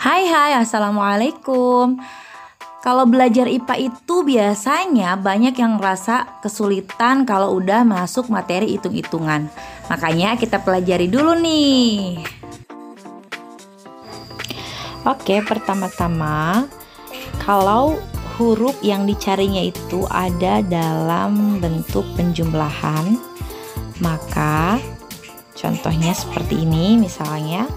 Hai hai, assalamualaikum. Kalau belajar IPA itu biasanya banyak yang ngerasa kesulitan kalau udah masuk materi hitung-hitungan. Makanya kita pelajari dulu nih. Oke, pertama-tama kalau huruf yang dicarinya itu ada dalam bentuk penjumlahan, maka contohnya seperti ini, misalnya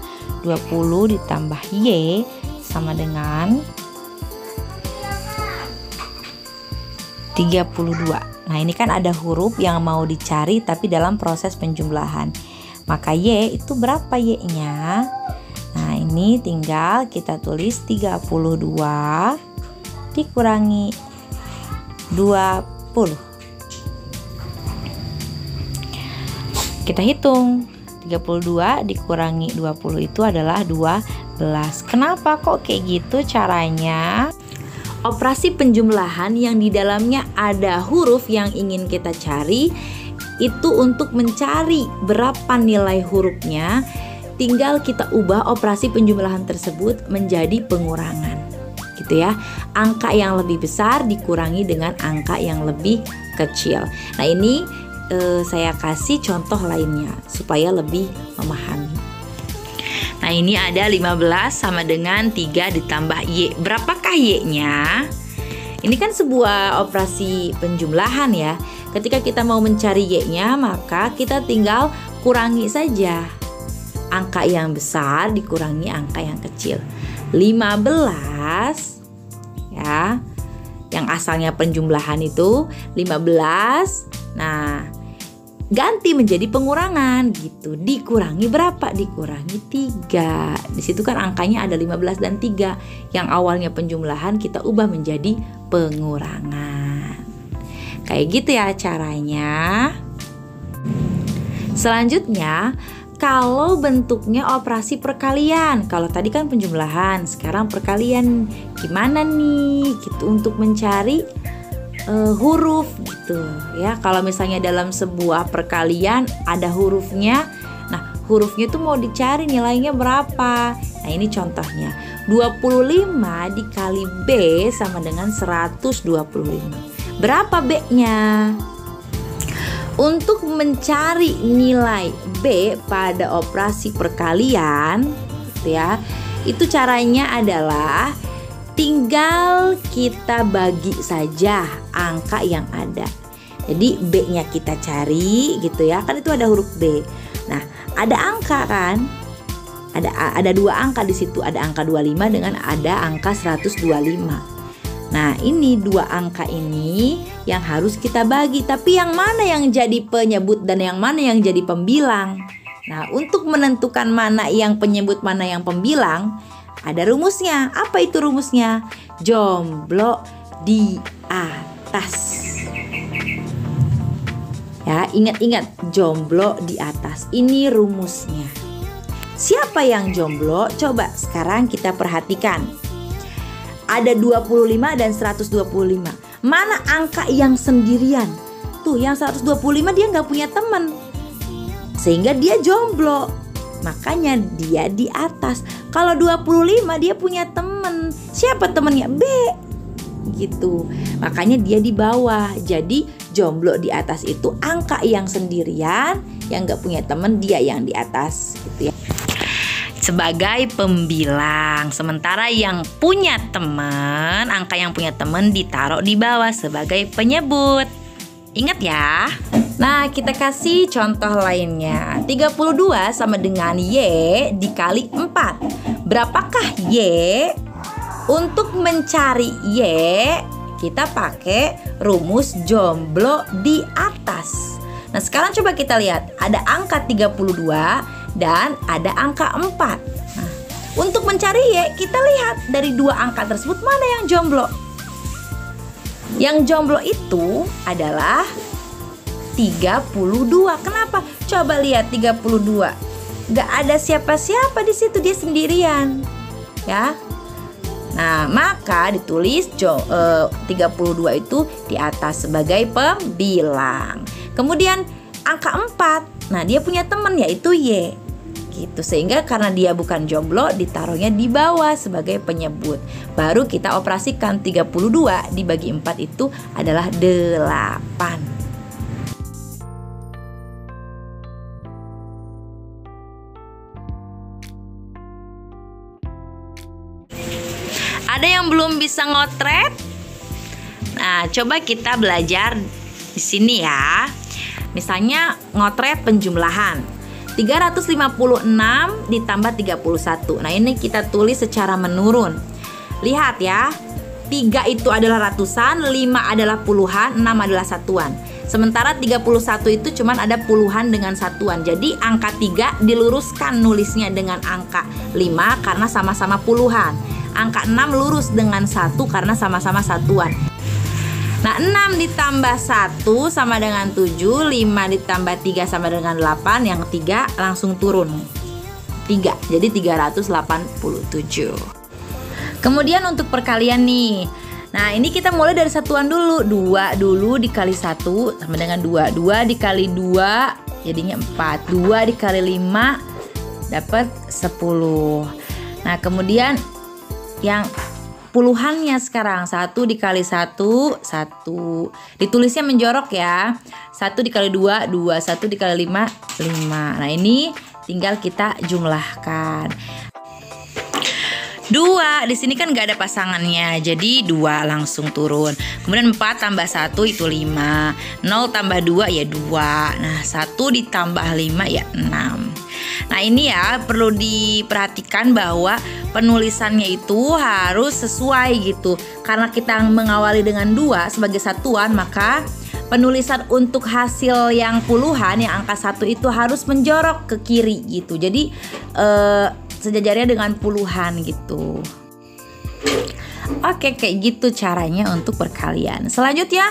20 ditambah Y sama dengan 32. Nah, ini kan ada huruf yang mau dicari tapi dalam proses penjumlahan. Maka Y itu berapa Y-nya? Nah, ini tinggal kita tulis 32 dikurangi 20. Kita hitung. 32 dikurangi 20 itu adalah 12. Kenapa kok kayak gitu caranya? Operasi penjumlahan yang di dalamnya ada huruf yang ingin kita cari itu untuk mencari berapa nilai hurufnya, tinggal kita ubah operasi penjumlahan tersebut menjadi pengurangan, gitu ya. Angka yang lebih besar dikurangi dengan angka yang lebih kecil. Nah, ini saya kasih contoh lainnya supaya lebih memahami. Nah, ini ada 15 sama dengan 3 ditambah Y. Berapakah Y-nya? Ini kan sebuah operasi penjumlahan ya. Ketika kita mau mencari Y-nya, maka kita tinggal kurangi saja. Angka yang besar dikurangi angka yang kecil. 15 ya. Yang asalnya penjumlahan itu 15. Nah, ganti menjadi pengurangan gitu. Dikurangi berapa? Dikurangi 3. Di situ kan angkanya ada 15 dan 3. Yang awalnya penjumlahan kita ubah menjadi pengurangan. Kayak gitu ya caranya. Selanjutnya, kalau bentuknya operasi perkalian. Kalau tadi kan penjumlahan, sekarang perkalian. Gimana nih gitu untuk mencari huruf gitu ya. Kalau misalnya dalam sebuah perkalian ada hurufnya, nah hurufnya itu mau dicari nilainya berapa. Nah, ini contohnya 25 dikali B sama dengan 125. Berapa B-nya? Untuk mencari nilai B pada operasi perkalian gitu ya, itu caranya adalah tinggal kita bagi saja angka yang ada. Jadi B-nya kita cari gitu ya. Kan itu ada huruf B. Nah, ada angka kan? Ada dua angka di situ. Ada angka 25 dengan ada angka 125. Nah, ini dua angka ini yang harus kita bagi. Tapi yang mana yang jadi penyebut dan yang mana yang jadi pembilang? Nah, untuk menentukan mana yang penyebut, mana yang pembilang, ada rumusnya. Apa itu rumusnya? Jomblo di atas. Ya, ingat-ingat, jomblo di atas. Ini rumusnya. Siapa yang jomblo? Coba sekarang kita perhatikan. Ada 25 dan 125. Mana angka yang sendirian? Tuh, yang 125 dia nggak punya teman. Sehingga dia jomblo. Makanya dia di atas. Kalau 25 dia punya temen. Siapa temennya? B gitu. Makanya dia di bawah. Jadi jomblo di atas itu angka yang sendirian, yang gak punya temen, dia yang di atas gitu ya, sebagai pembilang. Sementara yang punya temen, angka yang punya temen ditaruh di bawah sebagai penyebut. Ingat ya. Nah, kita kasih contoh lainnya. 32 sama dengan Y dikali 4. Berapakah Y? Untuk mencari Y, kita pakai rumus jomblo di atas. Nah, sekarang coba kita lihat. Ada angka 32 dan ada angka 4. Nah, untuk mencari Y, kita lihat dari dua angka tersebut mana yang jomblo. Yang jomblo itu adalah 32. Kenapa? Coba lihat 32. Gak ada siapa-siapa di situ, dia sendirian. Ya. Nah, maka ditulis 32 itu di atas sebagai pembilang. Kemudian angka 4. Nah, dia punya teman yaitu Y. gitu. Sehingga karena dia bukan jomblo, ditaruhnya di bawah sebagai penyebut. Baru kita operasikan 32 dibagi 4 itu adalah 8. Ada yang belum bisa ngotret? Nah, coba kita belajar di sini ya. Misalnya ngotret penjumlahan 356 ditambah 31. Nah, ini kita tulis secara menurun. Lihat ya, 3 itu adalah ratusan, 5 adalah puluhan, 6 adalah satuan. Sementara 31 itu cuman ada puluhan dengan satuan. Jadi angka 3 diluruskan nulisnya dengan angka 5 karena sama-sama puluhan. Angka 6 lurus dengan 1 karena sama-sama satuan. Nah, 6 ditambah 1 sama dengan 7, 5 ditambah 3 sama dengan 8, yang 3 langsung turun 3, jadi 387. Kemudian untuk perkalian nih. Nah, ini kita mulai dari satuan dulu. 2 dulu dikali 1 sama dengan 2. 2 dikali 2 jadinya 4. 2 dikali 5 dapat 10. Nah, kemudian yang puluhannya sekarang 1 dikali 1 1. Ditulisnya menjorok ya. 1 dikali 2 2, 1 dikali 5 5. Nah, ini tinggal kita jumlahkan. 2 di sini kan nggak ada pasangannya, jadi 2 langsung turun. Kemudian 4 tambah 1 itu 5. 0 tambah 2 ya 2. Nah, 1 ditambah 5 ya 6. Nah, ini ya perlu diperhatikan bahwa penulisannya itu harus sesuai gitu. Karena kita mengawali dengan 2 sebagai satuan, maka penulisan untuk hasil yang puluhan, yang angka 1 itu harus menjorok ke kiri gitu. Jadi sejajarnya dengan puluhan gitu. Oke, kayak gitu caranya untuk perkalian. Selanjutnya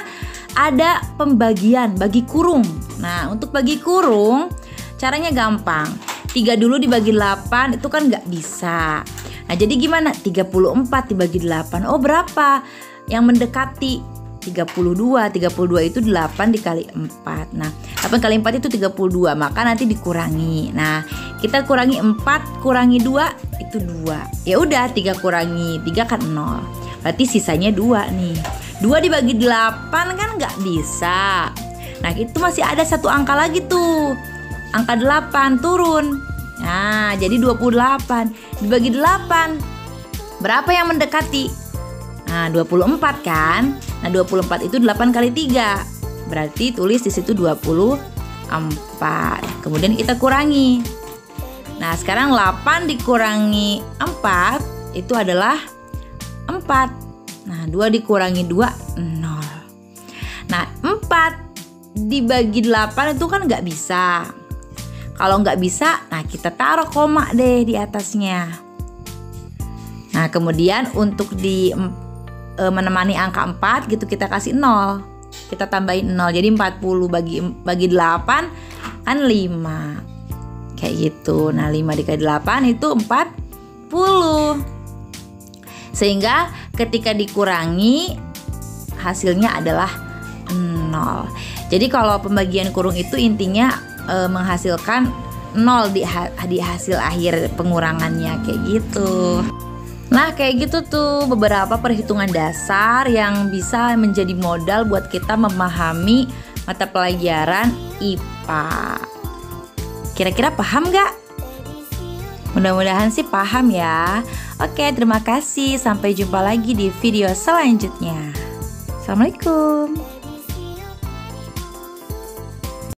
ada pembagian, bagi kurung. Nah, untuk bagi kurung caranya gampang. 3 dulu dibagi 8 itu kan nggak bisa. Nah, jadi gimana? 34 dibagi 8. Oh, berapa? Yang mendekati 32. 32 itu 8 dikali 4. Nah, 8 kali 4 itu 32. Maka nanti dikurangi. Nah, kita kurangi 4 kurangi 2 itu 2. Ya udah, 3 kurangi 3 kan 0. Berarti sisanya 2 nih. 2 dibagi 8 kan nggak bisa. Nah, itu masih ada satu angka lagi tuh. Angka 8 turun. Nah, jadi 28 dibagi 8. Berapa yang mendekati? Nah, 24 kan? Nah, 24 itu 8 kali 3. Berarti tulis di situ 24. Kemudian kita kurangi. Nah, sekarang 8 dikurangi 4 itu adalah 4. Nah, 2 dikurangi 2 0. Nah, 4 dibagi 8 itu kan nggak bisa. Kalau nggak bisa, nah kita taruh koma deh di atasnya. Nah, kemudian untuk menemani angka 4 gitu kita kasih 0. Kita tambahin 0. Jadi 40 bagi 8 kan 5. Kayak gitu. Nah, 5 dikali 8 itu 40. Sehingga ketika dikurangi hasilnya adalah 0. Jadi kalau pembagian kurung itu intinya menghasilkan 0 di hasil akhir pengurangannya kayak gitu. Nah, kayak gitu tuh beberapa perhitungan dasar yang bisa menjadi modal buat kita memahami mata pelajaran IPA. Kira-kira paham gak? Mudah-mudahan sih paham ya. Oke, terima kasih. Sampai jumpa lagi di video selanjutnya. Assalamualaikum.